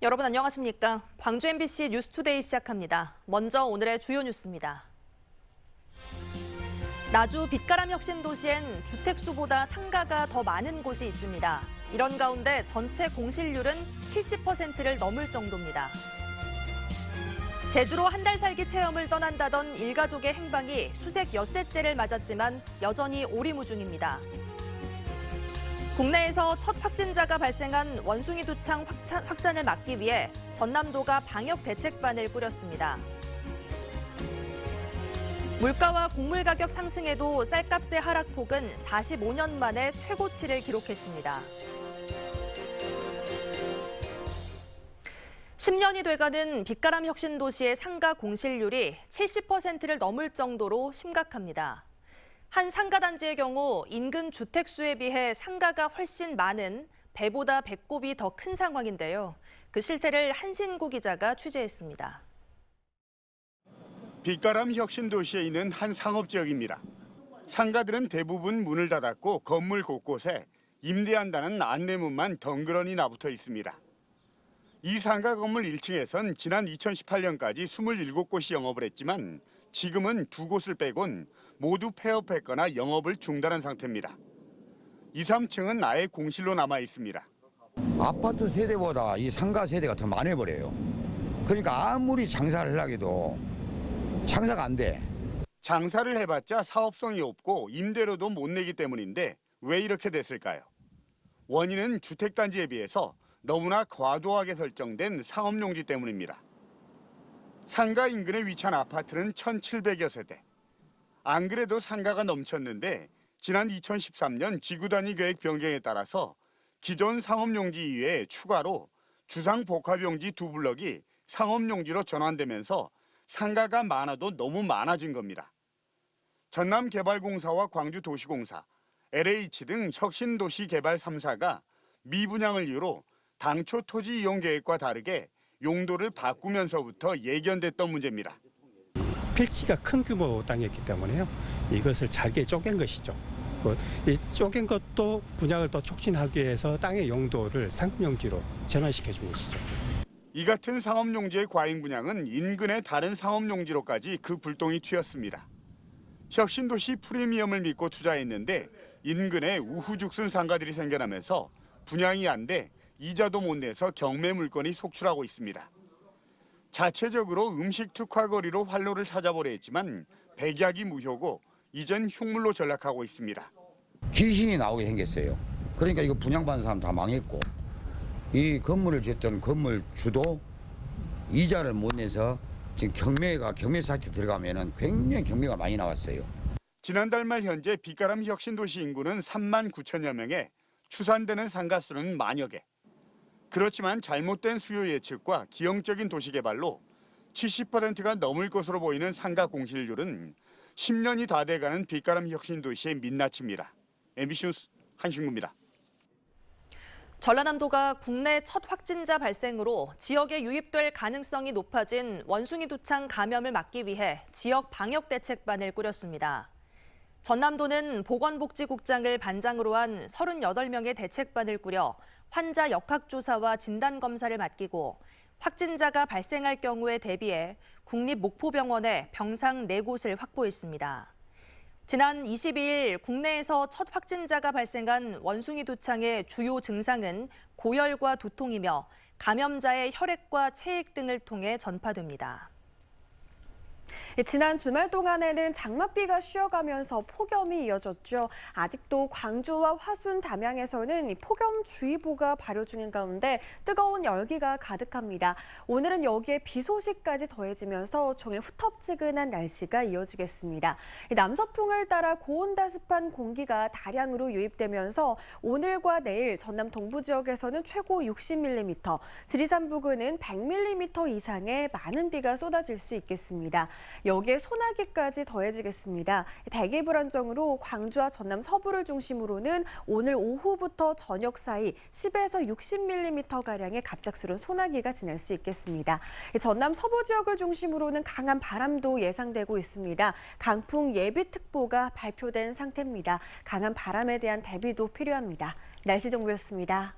여러분 안녕하십니까? 광주 MBC 뉴스투데이 시작합니다. 먼저 오늘의 주요 뉴스입니다. 나주 빛가람 혁신도시엔 주택수보다 상가가 더 많은 곳이 있습니다. 이런 가운데 전체 공실률은 70%를 넘을 정도입니다. 제주로 한 달 살기 체험을 떠난다던 일가족의 행방이 수색 엿새째를 맞았지만 여전히 오리무중입니다. 국내에서 첫 확진자가 발생한 원숭이 두창 확산을 막기 위해 전남도가 방역 대책반을 꾸렸습니다. 물가와 곡물 가격 상승에도 쌀값의 하락폭은 45년 만에 최고치를 기록했습니다. 10년이 돼가는 빛가람 혁신도시의 상가 공실률이 70%를 넘을 정도로 심각합니다. 한 상가단지의 경우 인근 주택수에 비해 상가가 훨씬 많은 배보다 배꼽이 더 큰 상황인데요. 그 실태를 한신구 기자가 취재했습니다. 빛가람 혁신도시에 있는 한 상업지역입니다. 상가들은 대부분 문을 닫았고 건물 곳곳에 임대한다는 안내문만 덩그러니 나붙어 있습니다. 이 상가 건물 1층에선 지난 2018년까지 27곳이 영업을 했지만 지금은 2곳을 빼곤 모두 폐업했거나 영업을 중단한 상태입니다. 2, 3층은 아예 공실로 남아 있습니다. 아파트 세대보다 이 상가 세대가 더 많아버려요. 그러니까 아무리 장사를 하려고 해도 장사가 안 돼. 장사를 해봤자 사업성이 없고 임대료도 못 내기 때문인데 왜 이렇게 됐을까요? 원인은 주택단지에 비해서 너무나 과도하게 설정된 상업용지 때문입니다. 상가 인근에 위치한 아파트는 1,700여 세대. 안 그래도 상가가 넘쳤는데 지난 2013년 지구단위 계획 변경에 따라서 기존 상업용지 이외에 추가로 주상복합용지 2블럭이 상업용지로 전환되면서 상가가 많아도 너무 많아진 겁니다. 전남개발공사와 광주도시공사, LH 등 혁신도시 개발 3사가 미분양을 이유로 당초 토지 이용 계획과 다르게 용도를 바꾸면서부터 예견됐던 문제입니다. 필지가 큰 규모 땅이었기 때문에요. 이것을 잘게 쪼갠 것이죠. 이 쪼갠 것도 분양을 더 촉진하기 위해서 땅의 용도를 상업용지로 전환시켜 준 것이죠. 이 같은 상업용지의 과잉 분양은 인근의 다른 상업용지로까지 그 불똥이 튀었습니다. 혁신도시 프리미엄을 믿고 투자했는데 인근에 우후죽순 상가들이 생겨나면서 분양이 안 돼 이자도 못 내서 경매 물건이 속출하고 있습니다. 자체적으로 음식 특화거리로 활로를 찾아보려 했지만 백약이 무효고 이젠 흉물로 전락하고 있습니다. 귀신이 나오게 생겼어요. 그러니까 이거 분양받은 사람 다 망했고 이 건물을 짓던 건물주도 이자를 못 내서 지금 경매 사이트 들어가면은 굉장히 경매가 많이 나왔어요. 지난달 말 현재 빛가람 혁신도시 인구는 3만 9천여 명에 추산되는 상가 수는 만여 개. 그렇지만 잘못된 수요 예측과 기형적인 도시개발로 70%가 넘을 것으로 보이는 상가 공실률은 10년이 다 돼가는 빛가람 혁신도시의 민낯입니다. MBC 뉴스 한신구입니다. 전라남도가 국내 첫 확진자 발생으로 지역에 유입될 가능성이 높아진 원숭이 두창 감염을 막기 위해 지역 방역 대책반을 꾸렸습니다. 전남도는 보건복지국장을 반장으로 한 38명의 대책반을 꾸려 환자 역학조사와 진단검사를 맡기고 확진자가 발생할 경우에 대비해 국립목포병원에 병상 4곳을 확보했습니다. 지난 22일 국내에서 첫 확진자가 발생한 원숭이 두창의 주요 증상은 고열과 두통이며 감염자의 혈액과 체액 등을 통해 전파됩니다. 지난 주말 동안에는 장맛비가 쉬어가면서 폭염이 이어졌죠. 아직도 광주와 화순, 담양에서는 폭염주의보가 발효 중인 가운데 뜨거운 열기가 가득합니다. 오늘은 여기에 비 소식까지 더해지면서 종일 후텁지근한 날씨가 이어지겠습니다. 남서풍을 따라 고온다습한 공기가 다량으로 유입되면서 오늘과 내일 전남 동부 지역에서는 최고 60mm, 지리산 부근은 100mm 이상의 많은 비가 쏟아질 수 있겠습니다. 여기에 소나기까지 더해지겠습니다. 대기 불안정으로 광주와 전남 서부를 중심으로는 오늘 오후부터 저녁 사이 10에서 60mm가량의 갑작스러운 소나기가 지날 수 있겠습니다. 전남 서부 지역을 중심으로는 강한 바람도 예상되고 있습니다. 강풍 예비특보가 발표된 상태입니다. 강한 바람에 대한 대비도 필요합니다. 날씨 정보였습니다.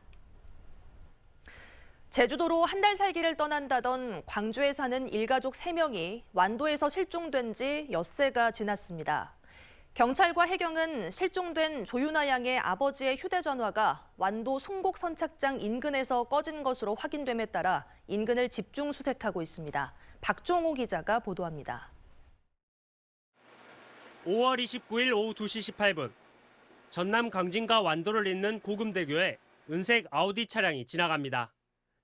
제주도로 한 달 살기를 떠난다던 광주에 사는 일가족 3명이 완도에서 실종된 지 엿새가 지났습니다. 경찰과 해경은 실종된 조윤아 양의 아버지의 휴대전화가 완도 송곡 선착장 인근에서 꺼진 것으로 확인됨에 따라 인근을 집중 수색하고 있습니다. 박종호 기자가 보도합니다. 5월 29일 오후 2시 18분, 전남 강진과 완도를 잇는 고금대교에 은색 아우디 차량이 지나갑니다.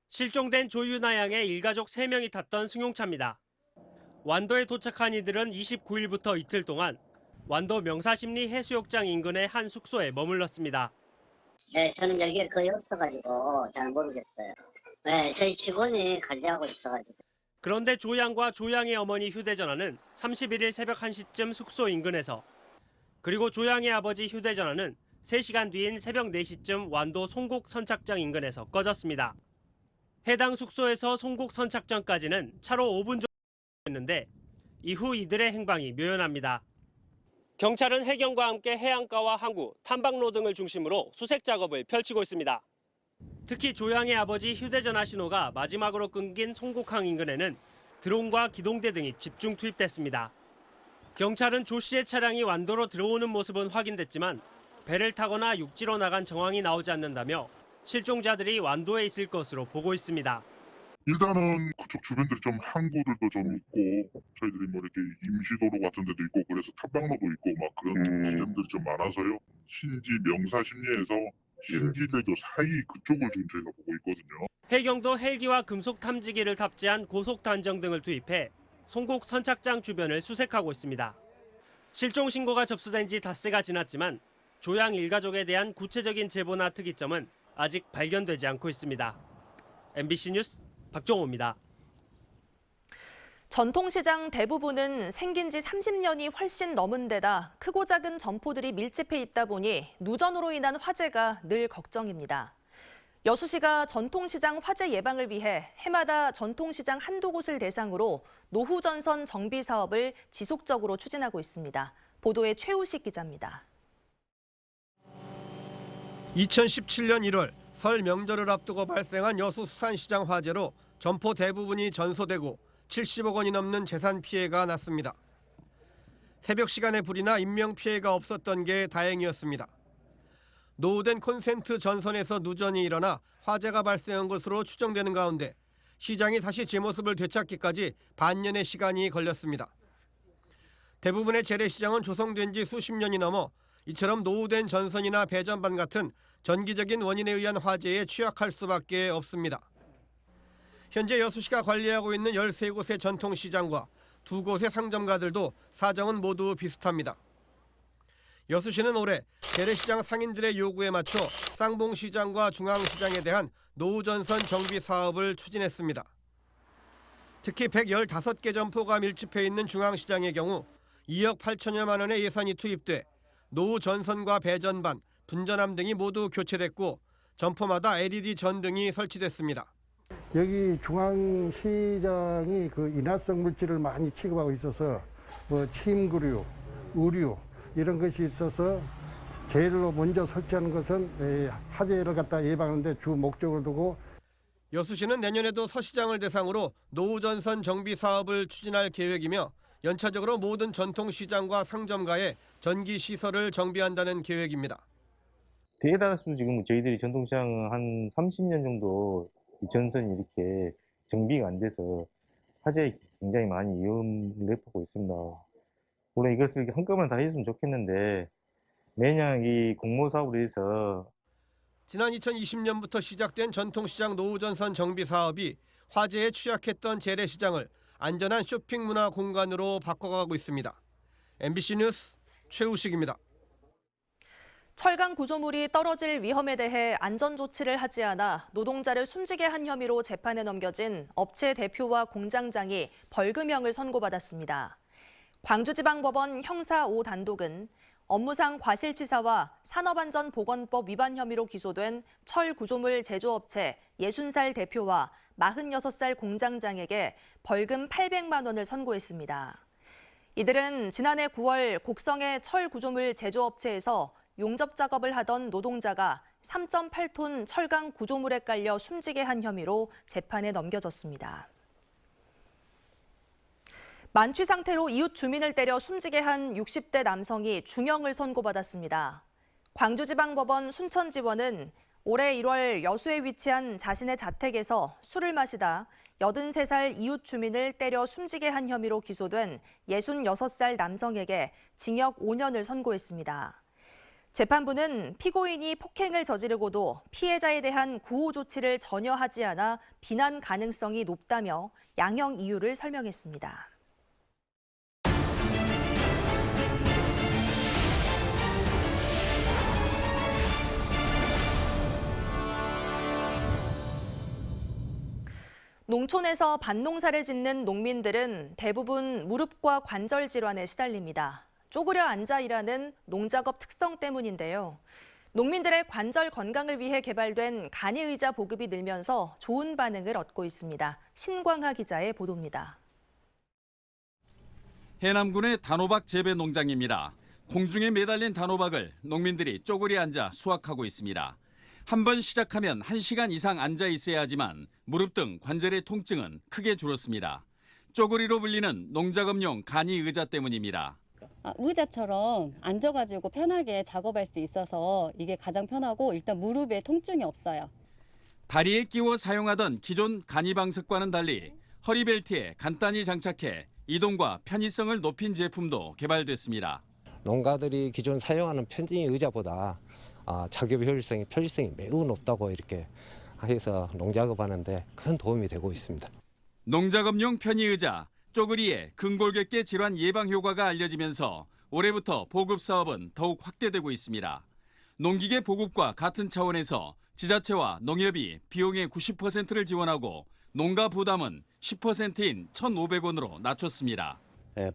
실종된 조윤아 양의 일가족 3명이 탔던 승용차입니다. 완도에 도착한 이들은 29일부터 이틀 동안 완도 명사심리 해수욕장 인근의 한 숙소에 머물렀습니다. 네, 저는 여기에 거의 없어가지고 잘 모르겠어요. 네, 저희 직원이 관리하고 있어가지고. 그런데 조 양과 조 양의 어머니 휴대전화는 31일 새벽 1시쯤 숙소 인근에서, 그리고 조 양의 아버지 휴대전화는 3시간 뒤인 새벽 4시쯤 완도 송곡 선착장 인근에서 꺼졌습니다. 해당 숙소에서 송곡 선착장까지는 차로 5분 정도 했는데 이후 이들의 행방이 묘연합니다. 경찰은 해경과 함께 해안가와 항구, 탐방로 등을 중심으로 수색 작업을 펼치고 있습니다. 특히 조 양의 아버지 휴대전화 신호가 마지막으로 끊긴 송곡항 인근에는 드론과 기동대 등이 집중 투입됐습니다. 경찰은 조 씨의 차량이 완도로 들어오는 모습은 확인됐지만 배를 타거나 육지로 나간 정황이 나오지 않는다며 실종자들이 완도에 있을 것으로 보고 있습니다. 일단은 그쪽 주변들이 좀 항구들도 좀 있고 저희들이 뭐 이렇게 임시도로 같은 데도 있고 그래서 탑방로도 있고 막 그런 지점들이 좀 많아서요. 신지 명사심리에서 신지대교 사이 그쪽을 지금 저희가 보고 있거든요. 해경도 헬기와 금속 탐지기를 탑재한 고속 단정 등을 투입해 송곡 선착장 주변을 수색하고 있습니다. 실종 신고가 접수된 지 닷새가 지났지만 조양 일가족에 대한 구체적인 제보나 특이점은 아직 발견되지 않고 있습니다. MBC 뉴스 박종호입니다. 전통시장 대부분은 생긴 지 30년이 훨씬 넘은 데다 크고 작은 점포들이 밀집해 있다 보니 누전으로 인한 화재가 늘 걱정입니다. 여수시가 전통시장 화재 예방을 위해 해마다 전통시장 한두 곳을 대상으로 노후전선 정비 사업을 지속적으로 추진하고 있습니다. 보도에 최우식 기자입니다. 2017년 1월 설 명절을 앞두고 발생한 여수 수산시장 화재로 점포 대부분이 전소되고 70억 원이 넘는 재산 피해가 났습니다. 새벽 시간에 불이나 인명피해가 없었던 게 다행이었습니다. 노후된 콘센트 전선에서 누전이 일어나 화재가 발생한 것으로 추정되는 가운데 시장이 다시 제 모습을 되찾기까지 반년의 시간이 걸렸습니다. 대부분의 재래시장은 조성된 지 수십 년이 넘어 이처럼 노후된 전선이나 배전반 같은 전기적인 원인에 의한 화재에 취약할 수밖에 없습니다. 현재 여수시가 관리하고 있는 13곳의 전통시장과 2곳의 상점가들도 사정은 모두 비슷합니다. 여수시는 올해 재래시장 상인들의 요구에 맞춰 쌍봉시장과 중앙시장에 대한 노후전선 정비 사업을 추진했습니다. 특히 115개 점포가 밀집해 있는 중앙시장의 경우 2억 8천여만 원의 예산이 투입돼 노후 전선과 배전반, 분전함 등이 모두 교체됐고 점포마다 LED 전등이 설치됐습니다. 여기 중앙시장이 그 인화성 물질을 많이 취급하고 있어서 뭐 침구류, 의류 이런 것이 있어서 제일로 먼저 설치하는 것은 화재를 갖다 예방하는데 주 목적을 두고 여수시는 내년에도 서시장을 대상으로 노후전선 정비 사업을 추진할 계획이며 연차적으로 모든 전통시장과 상점가에 전기시설을 정비한다는 계획입니다. 대다수 지금 저희들이 전통시장 한 30년 정도 이 전선이 이렇게 정비가 안 돼서 화재에 굉장히 많이 위험을 내포하고 있습니다. 물론 이것을 한꺼번에 다 했으면 좋겠는데 매년 이 공모 사업으로 해서 지난 2020년부터 시작된 전통시장 노후전선 정비 사업이 화재에 취약했던 재래시장을 안전한 쇼핑 문화 공간으로 바꿔가고 있습니다. MBC 뉴스 최우식입니다. 철강 구조물이 떨어질 위험에 대해 안전조치를 하지 않아 노동자를 숨지게 한 혐의로 재판에 넘겨진 업체 대표와 공장장이 벌금형을 선고받았습니다. 광주지방법원 형사 5단독은 업무상 과실치사와 산업안전보건법 위반 혐의로 기소된 철구조물 제조업체 60살 대표와 46살 공장장에게 벌금 800만 원을 선고했습니다. 이들은 지난해 9월 곡성의 철구조물 제조업체에서 용접 작업을 하던 노동자가 3.8톤 철강 구조물에 깔려 숨지게 한 혐의로 재판에 넘겨졌습니다. 만취 상태로 이웃 주민을 때려 숨지게 한 60대 남성이 중형을 선고받았습니다. 광주지방법원 순천지원은 올해 1월 여수에 위치한 자신의 자택에서 술을 마시다 83살 이웃 주민을 때려 숨지게 한 혐의로 기소된 66살 남성에게 징역 5년을 선고했습니다. 재판부는 피고인이 폭행을 저지르고도 피해자에 대한 구호 조치를 전혀 하지 않아 비난 가능성이 높다며 양형 이유를 설명했습니다. 농촌에서 밭농사를 짓는 농민들은 대부분 무릎과 관절 질환에 시달립니다. 쪼그려 앉아 일하는 농작업 특성 때문인데요. 농민들의 관절 건강을 위해 개발된 간이의자 보급이 늘면서 좋은 반응을 얻고 있습니다. 신광하 기자의 보도입니다. 해남군의 단호박 재배 농장입니다. 공중에 매달린 단호박을 농민들이 쪼그려 앉아 수확하고 있습니다. 한 번 시작하면 1시간 이상 앉아 있어야 하지만 무릎 등 관절의 통증은 크게 줄었습니다. 쪼그리로 불리는 농작업용 간이 의자 때문입니다. 의자처럼 앉아가지고 편하게 작업할 수 있어서 이게 가장 편하고 일단 무릎에 통증이 없어요. 다리에 끼워 사용하던 기존 간이 방석과는 달리 허리벨트에 간단히 장착해 이동과 편의성을 높인 제품도 개발됐습니다. 농가들이 기존 사용하는 편의 의자보다 작업 효율성이 편리성이 매우 높다고 이렇게 해서 농작업하는데 큰 도움이 되고 있습니다. 농작업용 편의의자, 쪼그리의 근골격계 질환 예방 효과가 알려지면서 올해부터 보급 사업은 더욱 확대되고 있습니다. 농기계 보급과 같은 차원에서 지자체와 농협이 비용의 90%를 지원하고 농가 부담은 10%인 1,500원으로 낮췄습니다.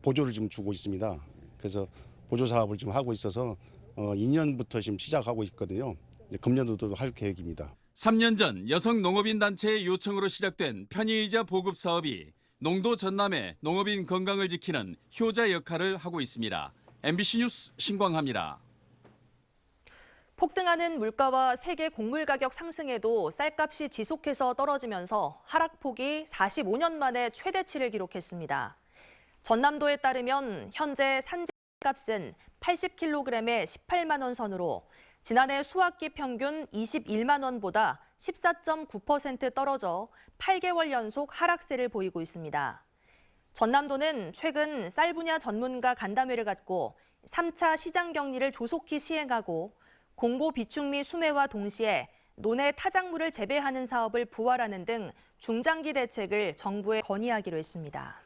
보조를 지금 주고 있습니다. 그래서 보조 사업을 지금 하고 있어서 2년부터 지금 시작하고 있거든요. 금년도도 할 계획입니다. 3년 전 여성 농업인 단체의 요청으로 시작된 편의의자 보급 사업이 농도 전남의 농업인 건강을 지키는 효자 역할을 하고 있습니다. MBC 뉴스 신광하입니다. 폭등하는 물가와 세계 곡물 가격 상승에도 쌀값이 지속해서 떨어지면서 하락폭이 45년 만에 최대치를 기록했습니다. 전남도에 따르면 현재 산지값은 80kg에 18만 원 선으로 지난해 수확기 평균 21만 원보다 14.9% 떨어져 8개월 연속 하락세를 보이고 있습니다. 전남도는 최근 쌀 분야 전문가 간담회를 갖고 3차 시장 격리를 조속히 시행하고 공고 비축미 수매와 동시에 논의 타작물을 재배하는 사업을 부활하는 등 중장기 대책을 정부에 건의하기로 했습니다.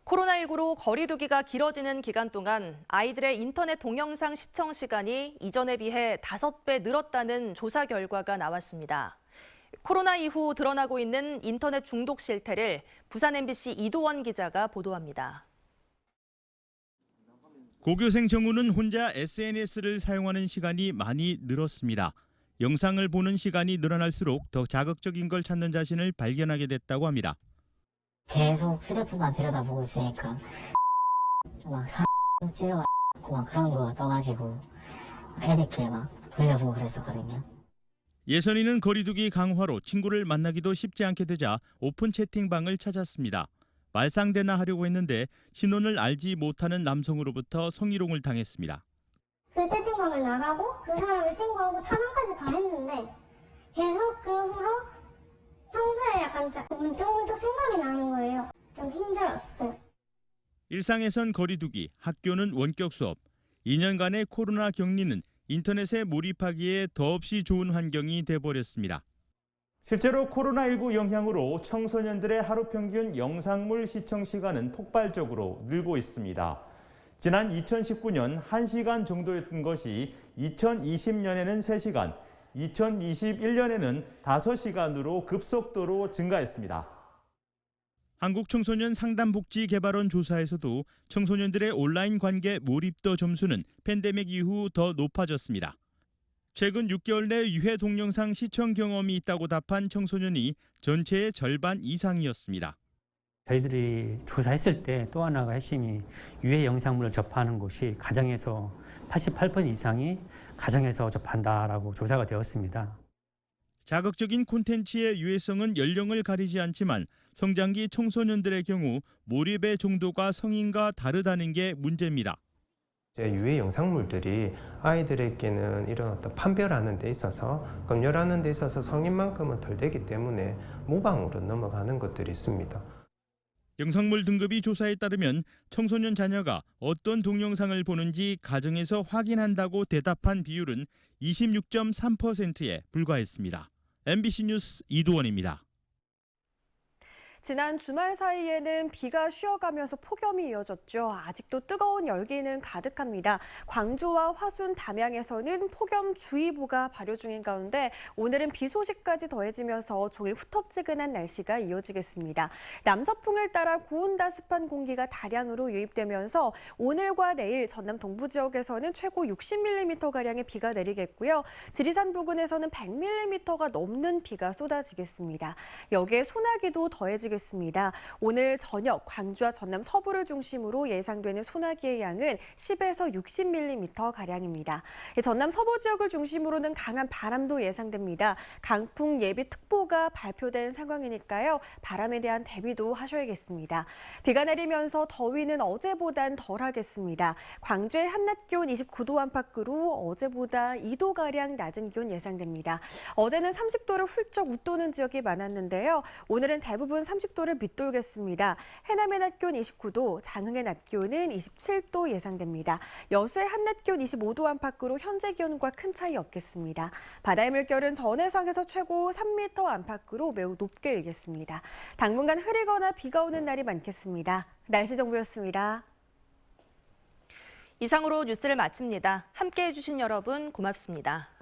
코로나19로 거리 두기가 길어지는 기간 동안 아이들의 인터넷 동영상 시청 시간이 이전에 비해 5배 늘었다는 조사 결과가 나왔습니다. 코로나 이후 드러나고 있는 인터넷 중독 실태를 부산 MBC 이도원 기자가 보도합니다. 고교생 정우는 혼자 SNS를 사용하는 시간이 많이 늘었습니다. 영상을 보는 시간이 늘어날수록 더 자극적인 걸 찾는 자신을 발견하게 됐다고 합니다. 계속 휴대폰만 들여다보고 있으니까 막 사람 찔러가지고 막 그런 거 떠가지고 애들끼리 막 돌려보고 그랬었거든요. 예선이는 거리두기 강화로 친구를 만나기도 쉽지 않게 되자 오픈 채팅방을 찾았습니다. 말상대나 하려고 했는데 신원을 알지 못하는 남성으로부터 성희롱을 당했습니다. 그 채팅방을 나가고 그 사람을 신고하고 차단까지 다 했는데 계속 그 후로 평소에 약간 문득문득 생각이 나는 거예요. 좀 힘들었어요. 일상에선 거리두기, 학교는 원격 수업. 2년간의 코로나 격리는 인터넷에 몰입하기에 더없이 좋은 환경이 돼버렸습니다. 실제로 코로나19 영향으로 청소년들의 하루 평균 영상물 시청 시간은 폭발적으로 늘고 있습니다. 지난 2019년 1시간 정도였던 것이 2020년에는 3시간, 2021년에는 5시간으로 급속도로 증가했습니다. 한국청소년상담복지개발원 조사에서도 청소년들의 온라인 관계 몰입도 점수는 팬데믹 이후 더 높아졌습니다. 최근 6개월 내 유해 동영상 시청 경험이 있다고 답한 청소년이 전체의 절반 이상이었습니다. 저희들이 조사했을 때 또 하나가 핵심이 유해 영상물을 접하는 곳이 가정에서 88% 이상이 가정에서 접한다라고 조사가 되었습니다. 자극적인 콘텐츠의 유해성은 연령을 가리지 않지만 성장기 청소년들의 경우 몰입의 정도가 성인과 다르다는 게 문제입니다. 유해 영상물들이 아이들에게는 이런 어떤 판별하는 데 있어서 검열하는 데 있어서 성인만큼은 덜 되기 때문에 모방으로 넘어가는 것들이 있습니다. 영상물 등급위 조사에 따르면 청소년 자녀가 어떤 동영상을 보는지 가정에서 확인한다고 대답한 비율은 26.3%에 불과했습니다. MBC 뉴스 이두원입니다. 지난 주말 사이에는 비가 쉬어가면서 폭염이 이어졌죠. 아직도 뜨거운 열기는 가득합니다. 광주와 화순, 담양에서는 폭염주의보가 발효 중인 가운데 오늘은 비 소식까지 더해지면서 종일 후텁지근한 날씨가 이어지겠습니다. 남서풍을 따라 고온다습한 공기가 다량으로 유입되면서 오늘과 내일 전남 동부 지역에서는 최고 60mm가량의 비가 내리겠고요. 지리산 부근에서는 100mm가 넘는 비가 쏟아지겠습니다. 여기에 소나기도 더해지겠습니다. 오늘 저녁 광주와 전남 서부를 중심으로 예상되는 소나기의 양은 10에서 60mm가량입니다. 전남 서부 지역을 중심으로는 강한 바람도 예상됩니다. 강풍 예비특보가 발표된 상황이니까요. 바람에 대한 대비도 하셔야겠습니다. 비가 내리면서 더위는 어제보단 덜하겠습니다. 광주의 한낮 기온 29도 안팎으로 어제보다 2도가량 낮은 기온 예상됩니다. 어제는 30도를 훌쩍 웃도는 지역이 많았는데요. 오늘은 대부분 30도를 밑돌겠습니다. 해남의 낮 기온 29도, 장흥의 낮 기온은 27도 예상됩니다. 여수의 한낮 기온 25도 안팎으로 현재 기온과 큰 차이 없겠습니다. 바다의 물결은 전해상에서 최고 3m 안팎으로 매우 높게 일겠습니다. 당분간 흐리거나 비가 오는 날이 많겠습니다. 날씨 정보였습니다. 이상으로 뉴스를 마칩니다. 함께해 주신 여러분 고맙습니다.